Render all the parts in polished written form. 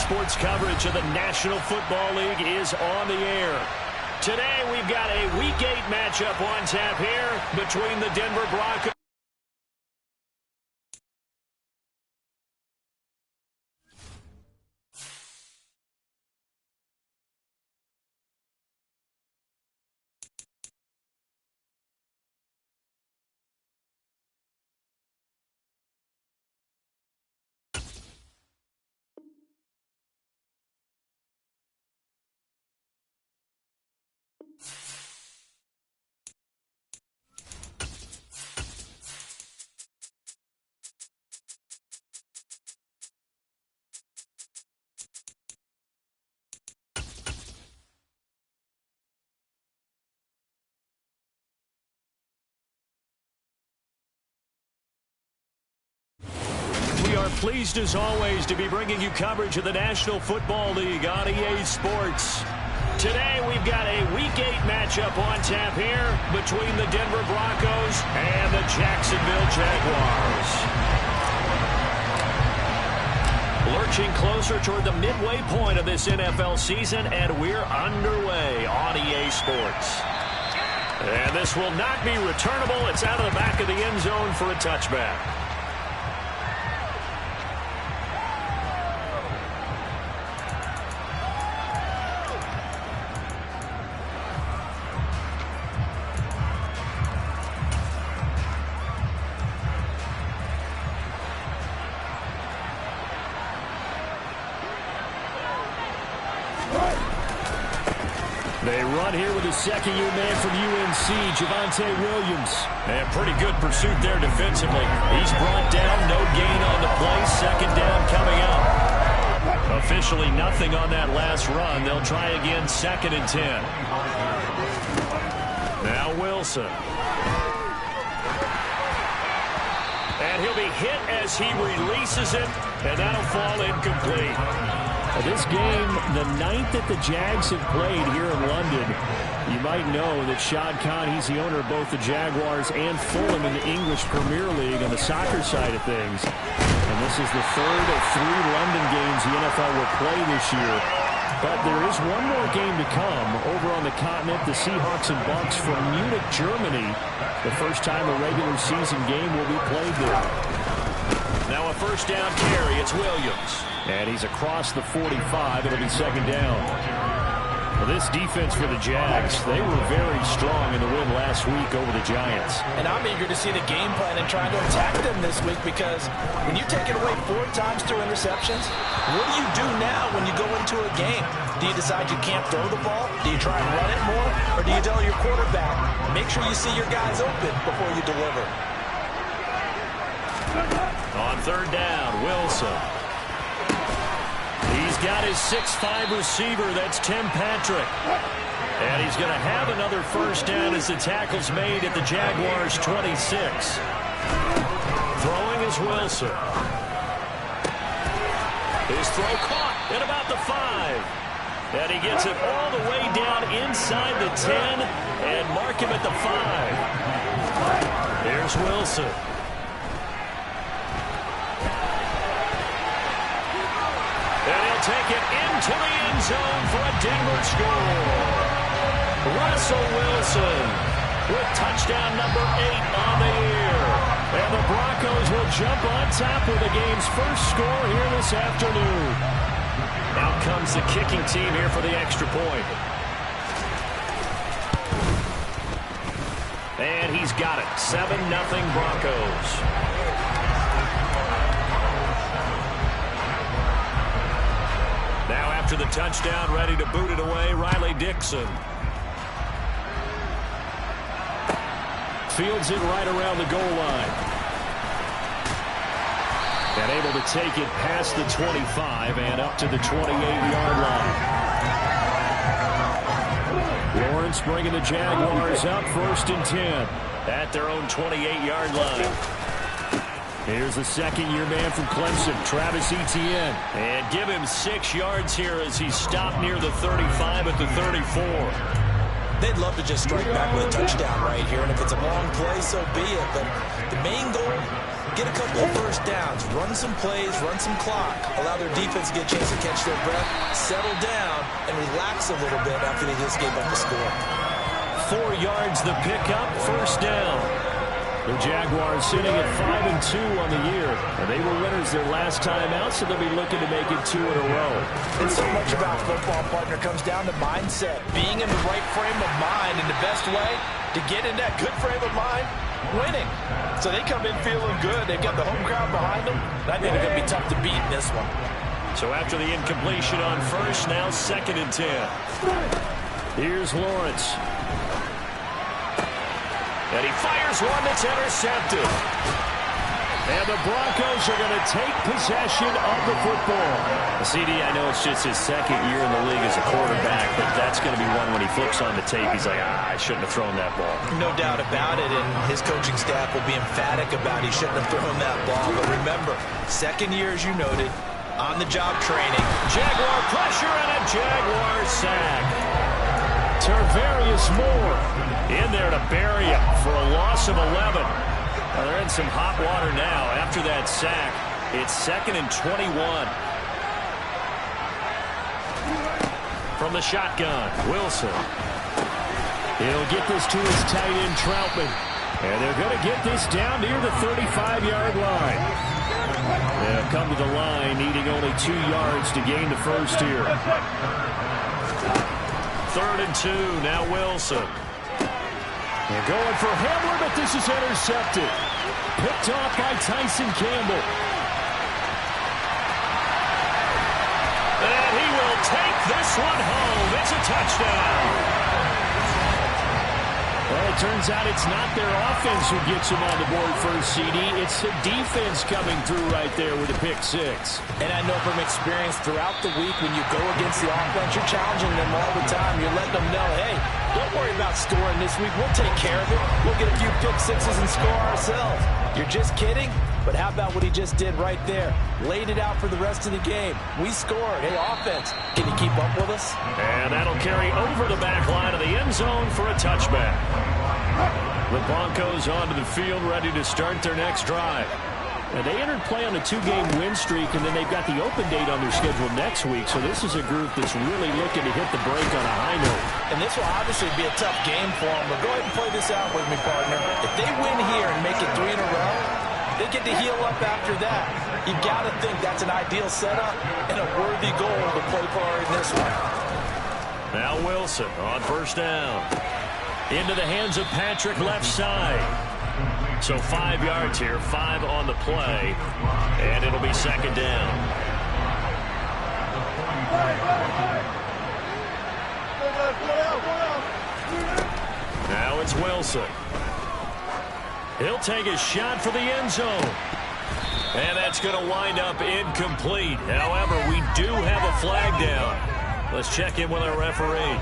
Sports coverage of the National Football League is on the air. Today we've got a Week 8 matchup on tap here between the Denver Broncos. We are pleased as always to be bringing you coverage of the National Football League on EA Sports. Today we've got a Week 8 matchup on tap here between the Denver Broncos and the Jacksonville Jaguars. Lurching closer toward the midway point of this NFL season, and we're underway on EA Sports. And this will not be returnable. It's out of the back of the end zone for a touchback. They run here with a second-year man from UNC, Javonte Williams. And pretty good pursuit there defensively. He's brought down, no gain on the play. Second down coming up. Officially nothing on that last run. They'll try again, 2nd and 10. Now Wilson. And he'll be hit as he releases it, and that'll fall incomplete. This game, the 9th that the Jags have played here in London. You might know that Shad Khan, he's the owner of both the Jaguars and Fulham in the English Premier League on the soccer side of things. And this is the 3rd of 3 London games the NFL will play this year. But there is one more game to come over on the continent, the Seahawks and Bucks from Munich, Germany. The first time a regular season game will be played there. Now a first down carry, it's Williams. And he's across the 45. It'll be 2nd down. Well, this defense for the Jags, they were very strong in the win last week over the Giants. And I'm eager to see the game plan and trying to attack them this week, because when you take it away 4 times through interceptions, what do you do now when you go into a game? Do you decide you can't throw the ball? Do you try and run it more? Or do you tell your quarterback, make sure you see your guys open before you deliver? On 3rd down, Wilson. He's got his 6'5" receiver. That's Tim Patrick. And he's going to have another first down as the tackle's made at the Jaguars' 26. Throwing is Wilson. His throw caught at about the 5. And he gets it all the way down inside the 10 and mark him at the 5. Here's Wilson. Take it into the end zone for a Denver score. Russell Wilson with touchdown number 8 on the year. And the Broncos will jump on top with the game's first score here this afternoon. Out comes the kicking team here for the extra point. And he's got it. 7-0 Broncos. Now after the touchdown, ready to boot it away, Riley Dixon. Fields it right around the goal line. And able to take it past the 25 and up to the 28-yard line. Lawrence bringing the Jaguars up, 1st and 10 at their own 28-yard line. Here's the second-year man from Clemson, Travis Etienne. And give him 6 yards here as he's stopped near the 35 at the 34. They'd love to just strike back with a touchdown right here, and if it's a long play, so be it. But the main goal, get a couple of first downs, run some plays, run some clock, allow their defense to get a chance to catch their breath, settle down, and relax a little bit after they just gave up the score. 4 yards the pickup, first down. The Jaguars sitting at 5-2 on the year. And they were winners their last time out, so they'll be looking to make it 2 in a row. And so much about football, partner, comes down to mindset. Being in the right frame of mind, and the best way to get in that good frame of mind, winning. So they come in feeling good. They've got the home crowd behind them. I think they're going to be tough to beat in this one. So after the incompletion on first, now 2nd and 10. Here's Lawrence. And he fires one that's intercepted. And the Broncos are going to take possession of the football. CD, I know it's just his 2nd year in the league as a quarterback, but that's going to be one when he flips on the tape. He's like, I shouldn't have thrown that ball. No doubt about it, and his coaching staff will be emphatic about he shouldn't have thrown that ball. But remember, 2nd year, as you noted, on-the-job training. Jaguar pressure and a Jaguar sack. Tarvarius Moore in there to bury him for a loss of 11. Well, they're in some hot water now after that sack. It's 2nd and 21. From the shotgun, Wilson. He'll get this to his tight end, Troutman. And they're going to get this down near the 35-yard line. They'll come to the line, needing only 2 yards to gain the first here. 3rd and 2, now Wilson. They're going for Hamler, but this is intercepted. Picked off by Tyson Campbell. And he will take this one home. It's a touchdown. Well, it turns out it's not their offense who gets him on the board first, CD. It's the defense coming through right there with a pick 6. And I know from experience throughout the week when you go against the offense, you're challenging them all the time. You're letting them know, hey, don't worry about scoring this week. We'll take care of it. We'll get a few pick 6s and score ourselves. You're just kidding? But how about what he just did right there? Laid it out for the rest of the game. We scored. Hey, offense, can you keep up with us? And that'll carry over the back line of the end zone for a touchback. The Broncos onto the field, ready to start their next drive. And they entered play on a 2-game win streak, and then they've got the open date on their schedule next week. So this is a group that's really looking to hit the break on a high note. And this will obviously be a tough game for them. But go ahead and play this out with me, partner. If they win here and make it 3 in a row, they get to heal up after that. You got to think that's an ideal setup and a worthy goal to play for in this one. Now Wilson on first down. Into the hands of Patrick left side. So 5 yards here, 5 on the play, and it'll be 2nd down. Now it's Wilson. He'll take a shot for the end zone. And that's going to wind up incomplete. However, we do have a flag down. Let's check in with our referee.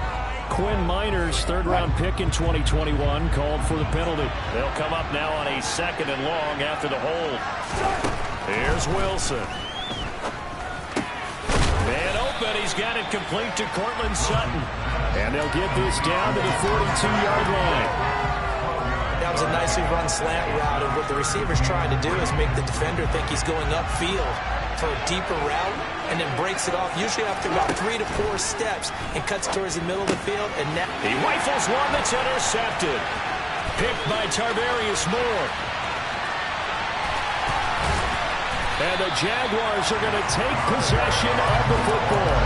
Quinn Miners, 3rd-round pick in 2021, called for the penalty. They'll come up now on a 2nd and long after the hold. Here's Wilson. Man open, he's got it complete to Cortland Sutton. And they'll get this down to the 42-yard line. That was a nicely run slant route, and what the receiver's trying to do is make the defender think he's going upfield for a deeper route, and then breaks it off, usually after about 3 to 4 steps, and cuts towards the middle of the field. And now he rifles one that's intercepted. Picked by Tarvarius Moore. And the Jaguars are going to take possession of the football.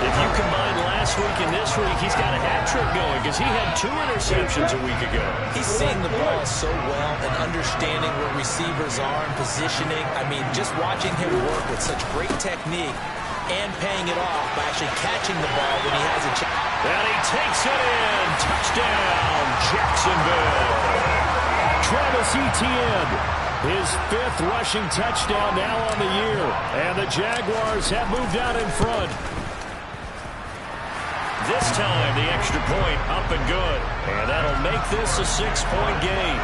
If you combine last week and this week, he's got a hat trick going because he had 2 interceptions a week ago. He's seeing the ball so well and understanding where receivers are and positioning. I mean, just watching him work with such great technique and paying it off by actually catching the ball when he has a chance. And he takes it in. Touchdown, Jacksonville. Travis Etienne, his 5th rushing touchdown now on the year. And the Jaguars have moved out in front. This time, the extra point up and good. And that'll make this a 6-point game.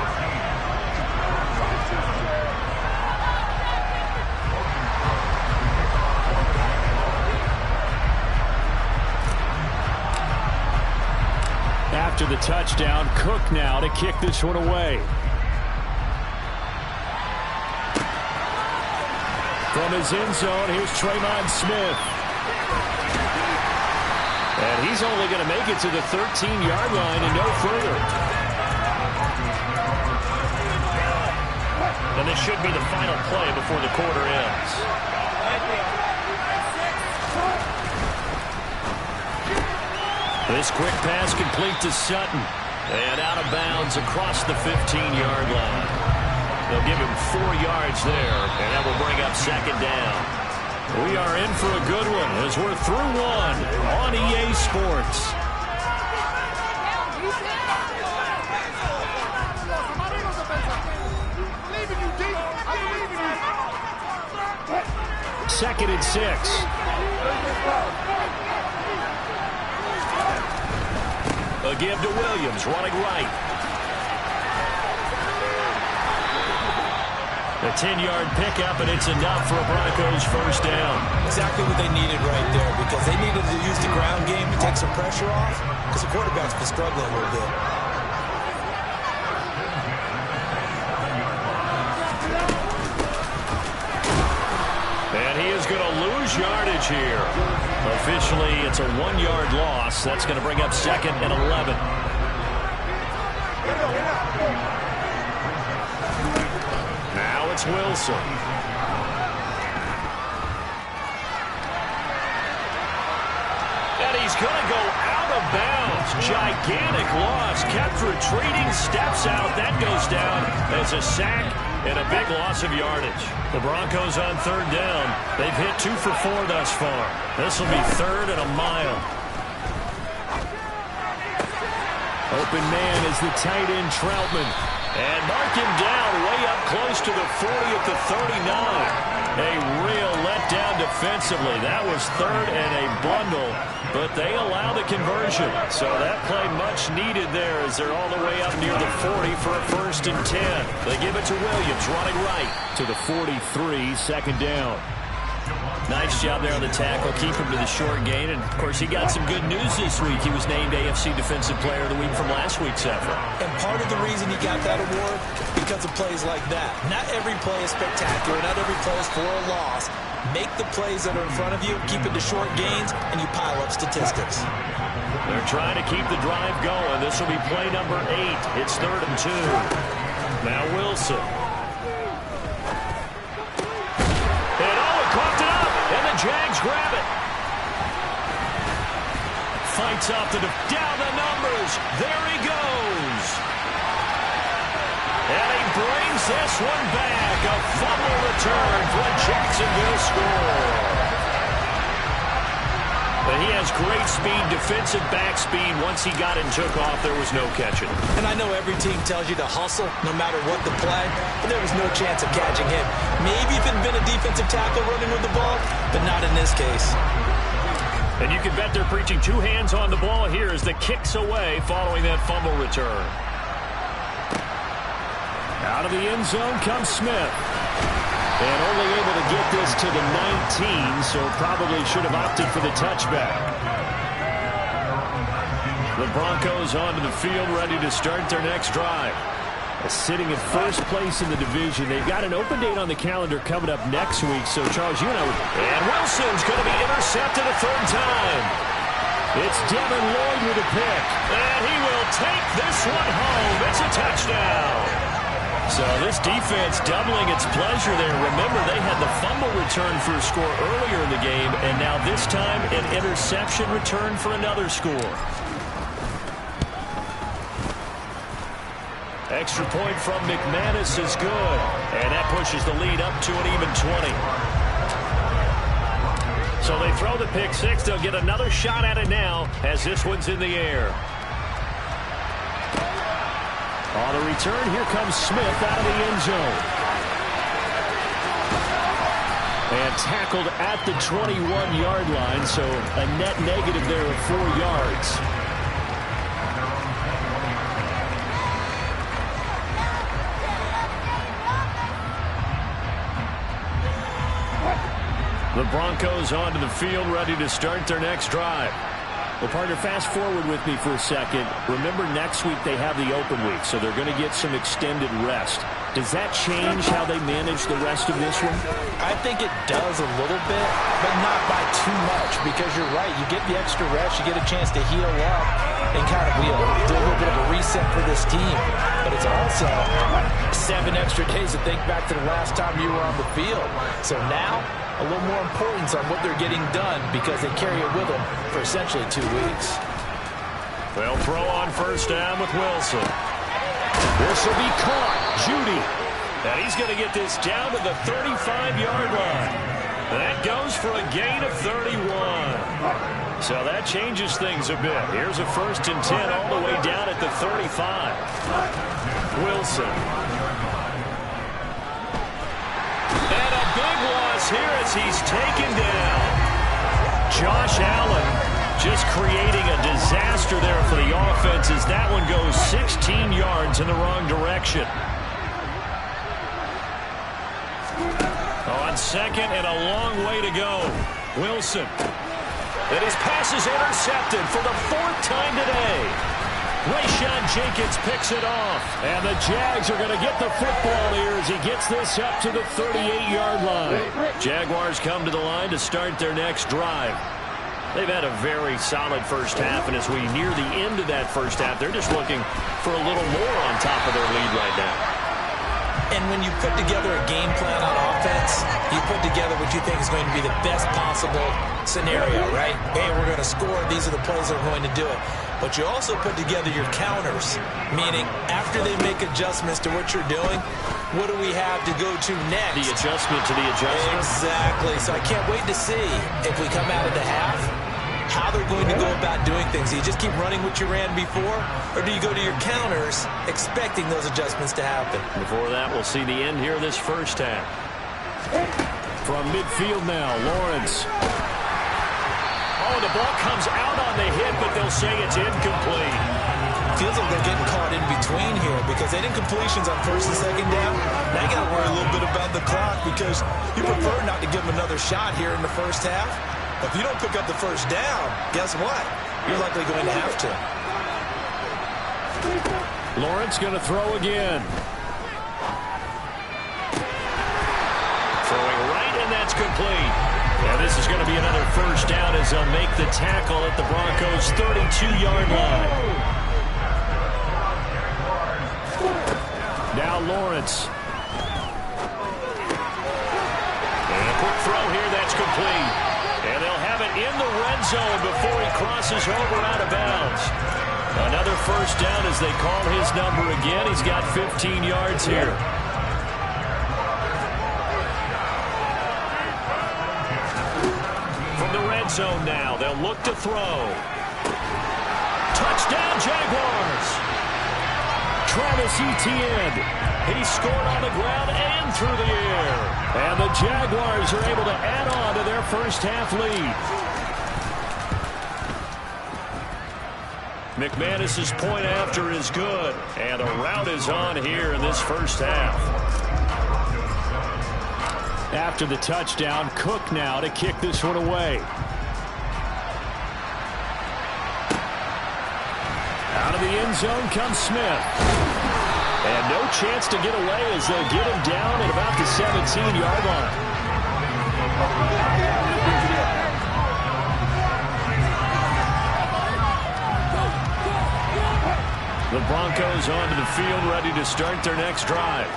After the touchdown, Cook now to kick this one away. From his end zone, here's Tremon Smith. And he's only going to make it to the 13-yard line and no further. And this should be the final play before the quarter ends. This quick pass complete to Sutton. And out of bounds across the 15-yard line. They'll give him 4 yards there, and that will bring up second down. We are in for a good one as we're through one on EA Sports. Second and 6. A give to Williams, running right. A 10-yard pickup, and it's enough for a Broncos first down. Exactly what they needed right there, because they needed to use the ground game to take some pressure off, because the quarterback's been struggling a little bit. And he is going to lose yardage here. Officially, it's a 1-yard loss. That's going to bring up second and 11. Now it's Wilson. And he's going to go out of bounds. Gigantic loss. Kept retreating, steps out. That goes down as a sack and a big loss of yardage. The Broncos on third down. They've hit 2 for 4 thus far. This will be third and a mile. Open man is the tight end Troutman. And mark him down way up close to the 40 at the 39. A real letdown defensively. That was third and a bundle, but they allow the conversion. So that play much needed there as they're all the way up near the 40 for a first and 10. They give it to Williams, running right to the 43, second down. Nice job there on the tackle. Keep him to the short gain. And, of course, he got some good news this week. He was named AFC Defensive Player of the Week from last week's effort. And part of the reason he got that award, because of plays like that. Not every play is spectacular. Not every play is for a loss. Make the plays that are in front of you, keep it to short gains, and you pile up statistics. They're trying to keep the drive going. This will be play number 8. It's third and 2. Now Wilson. Jags grab it. Fights off the down the numbers. There he goes. And he brings this one back. A fumble return for a Jacksonville score. But he has great speed, defensive back speed. Once he got it and took off, there was no catching. And I know every team tells you to hustle no matter what the play, but there was no chance of catching him. Maybe if it had been a defensive tackle running with the ball, but not in this case. And you can bet they're preaching 2 hands on the ball here as the kick's away following that fumble return. Out of the end zone comes Smith. And only able to get this to the 19, so probably should have opted for the touchback. The Broncos onto the field, ready to start their next drive. Sitting in first place in the division. They've got an open date on the calendar coming up next week, so Charles, you know. And Wilson's going to be intercepted a third time. It's Devin Lloyd with a pick. And he will take this one home. It's a touchdown. So this defense doubling its pleasure there. Remember, they had the fumble return for a score earlier in the game, and now this time an interception return for another score. Extra point from McManus is good, and that pushes the lead up to an even 20. So they throw the pick 6. They'll get another shot at it now as this one's in the air. On the return, here comes Smith out of the end zone. And tackled at the 21-yard line, so a net negative there of 4 yards. The Broncos onto the field, ready to start their next drive. Well, partner, fast forward with me for a second. Remember, next week they have the open week, so they're going to get some extended rest. Does that change how they manage the rest of this one? I think it does a little bit, but not by too much, because you're right. You get the extra rest, you get a chance to heal up and kind of do a little bit of a reset for this team. But it's also 7 extra days to think back to the last time you were on the field. So now, a little more importance on what they're getting done because they carry it with them for essentially 2 weeks. They'll throw on first down with Wilson. This will be caught. Judy. And he's going to get this down to the 35-yard line. That goes for a gain of 31. So that changes things a bit. Here's a 1st and 10 all the way down at the 35. Wilson. And a big loss here as he's taken down. Josh Allen just creating a disaster there for the offense as that one goes 16 yards in the wrong direction. On second and a long way to go. Wilson. And his pass is intercepted for the 4th time today. Rayshawn Jenkins picks it off. And the Jags are going to get the football here as he gets this up to the 38-yard line. Jaguars come to the line to start their next drive. They've had a very solid first half, and as we near the end of that first half, they're just looking for a little more on top of their lead right now. And when you put together a game plan on offense, you put together what you think is going to be the best possible scenario, right? Hey, we're going to score. These are the plays that are going to do it. But you also put together your counters, meaning after they make adjustments to what you're doing, what do we have to go to next? The adjustment to the adjustment. Exactly. So I can't wait to see if we come out of the half, how they're going to go about doing things. Do you just keep running what you ran before, or do you go to your counters expecting those adjustments to happen? Before that, we'll see the end here of this first half. From midfield now, Lawrence. Oh, the ball comes out on the hit, but they'll say it's incomplete. Feels like they're getting caught in between here because they didn't completions on 1st and 2nd down. Now you got to worry a little bit about the clock because you prefer not to give them another shot here in the first half. If you don't pick up the first down, guess what? You're likely going to have to. Lawrence going to throw again. Throwing right, and that's complete. And this is going to be another first down as they'll make the tackle at the Broncos' 32-yard line. Now Lawrence. And a quick throw here, that's complete. And they'll have it in the red zone before he crosses over out of bounds. Another first down as they call his number again. He's got 15 yards here. From the red zone now, they'll look to throw. Touchdown, Jaguars! Travis Etienne. He scored on the ground and through the air. And the Jaguars are able to add on to their first half lead. McManus's point after is good. And a rout is on here in this first half. After the touchdown, Cook now to kick this one away. Out of the end zone comes Smith. And no chance to get away as they'll get him down at about the 17-yard line. The Broncos onto the field ready to start their next drive.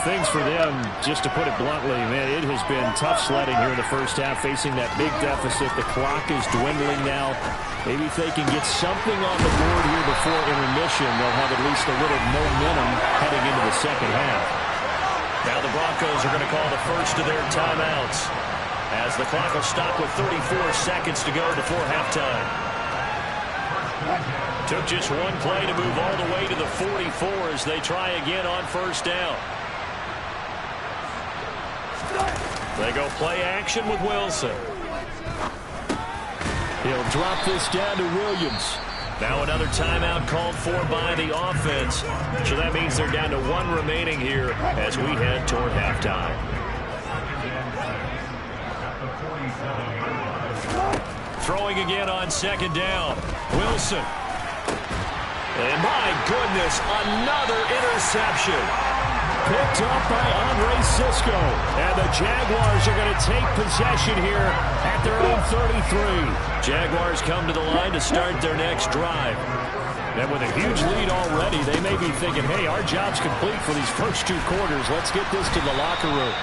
Things for them, just to put it bluntly, man, it has been tough sledding here in the first half, facing that big deficit. The clock is dwindling now. Maybe if they can get something on the board here before intermission, they'll have at least a little momentum heading into the second half. Now the Broncos are going to call the first of their timeouts as the clock will stop with 34 seconds to go before halftime. Took just one play to move all the way to the 44 as they try again on first down. They go play action with Wilson. He'll drop this down to Williams. Now another timeout called for by the offense. So that means they're down to one remaining here as we head toward halftime. Throwing again on second down. Wilson. And my goodness, another interception. picked up by Andre Cisco. And the Jaguars are going to take possession here at their own 33. Jaguars come to the line to start their next drive. And with a huge lead already, they may be thinking, hey, our job's complete for these first 2 quarters. Let's get this to the locker room.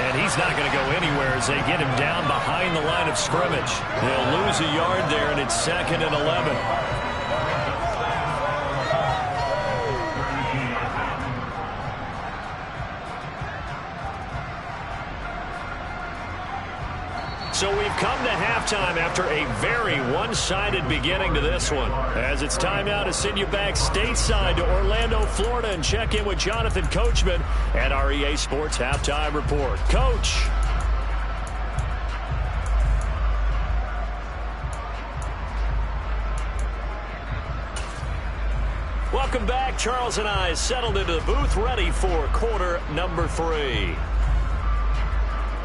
And he's not going to go anywhere as they get him down behind the line of scrimmage. They'll lose a yard there, and it's 2nd and 11. So we've come to halftime after a very one-sided beginning to this one. As it's time now to send you back stateside to Orlando, Florida, and check in with Jonathan Coachman at our EA Sports Halftime Report. Coach. Welcome back. Charles and I settled into the booth ready for quarter number 3.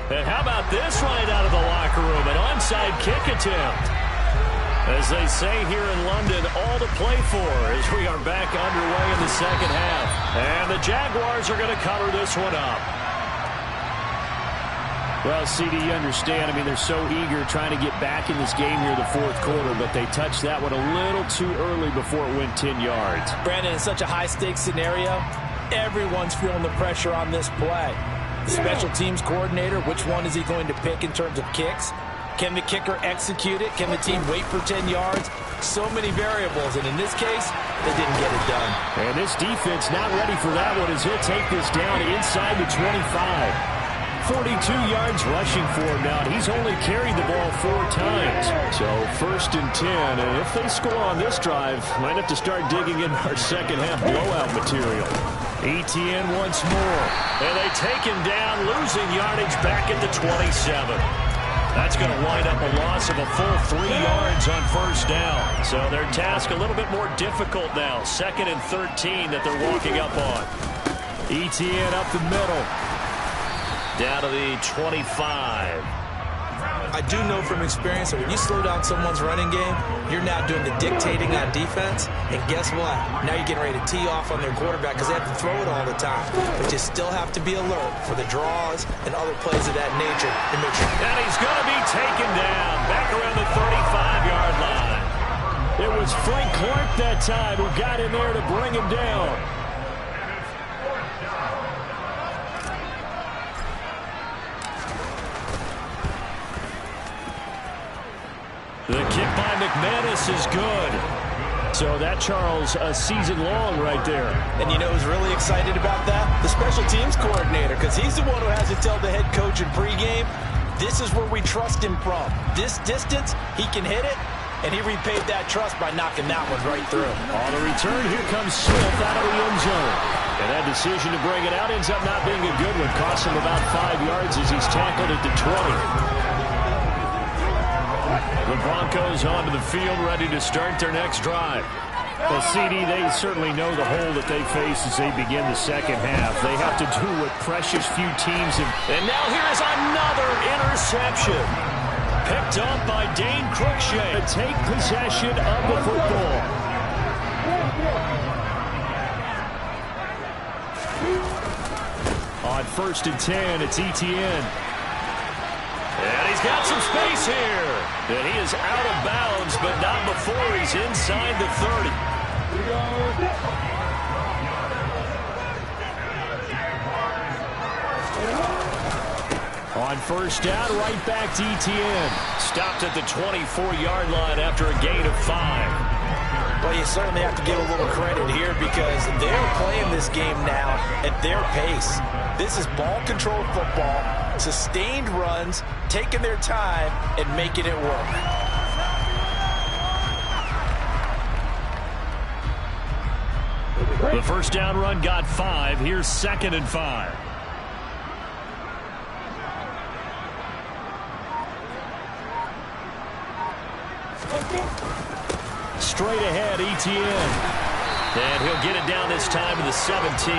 And how about this right out of the locker room? An onside kick attempt. As they say here in London, all to play for as we are back underway in the second half. And the Jaguars are going to cover this one up. Well, CD, you understand. I mean, they're so eager trying to get back in this game here in the 4th quarter, but they touched that one a little too early before it went 10 yards. Brandon, in such a high-stakes scenario, everyone's feeling the pressure on this play. The special teams coordinator, which one is he going to pick in terms of kicks? Can the kicker execute it? Can the team wait for 10 yards? So many variables, and in this case, they didn't get it done. And this defense not ready for that one as he'll take this down inside the 25. 42 yards rushing for him now. He's only carried the ball 4 times. So 1st and 10. And if they score on this drive, might have to start digging in our second half blowout material. Etienne once more. And they take him down, losing yardage back at the 27. That's going to wind up a loss of a full 3 yards on 1st down. So their task a little bit more difficult now. 2nd and 13 that they're walking up on. Etienne up the middle. Down to the 25. I do know from experience that when you slow down someone's running game, you're now doing the dictating on defense. And guess what? Now you're getting ready to tee off on their quarterback because they have to throw it all the time. But you still have to be alert for the draws and other plays of that nature to make sure. And he's going to be taken down back around the 35-yard line. It was Frank Clark that time who got in there to bring him down. The kick by McManus is good. So that, Charles, a season long right there. And you know who's really excited about that? The special teams coordinator, because he's the one who has to tell the head coach in pregame, this is where we trust him from. This distance, he can hit it, and he repaid that trust by knocking that one right through. On the return, here comes Smith out of the end zone. And that decision to bring it out ends up not being a good one. Costs him about 5 yards as he's tackled at the 20. The Broncos onto the field, ready to start their next drive. Well, CD, they certainly know the hole that they face as they begin the second half. They have to do what precious few teams have. And now here is another interception. Picked up by Dane Cruikshank. To take possession of the football. On 1st and 10, it's Etienne. And he's got some space here. And he is out of bounds, but not before he's inside the 30. On 1st down, right back to Etienne. Stopped at the 24-yard line after a gain of 5. Well, you certainly have to give a little credit here because they're playing this game now at their pace. This is ball control football, sustained runs, taking their time, and making it work. The 1st down run got 5. Here's 2nd and 5. Straight ahead, Etienne. And he'll get it down this time to the 17.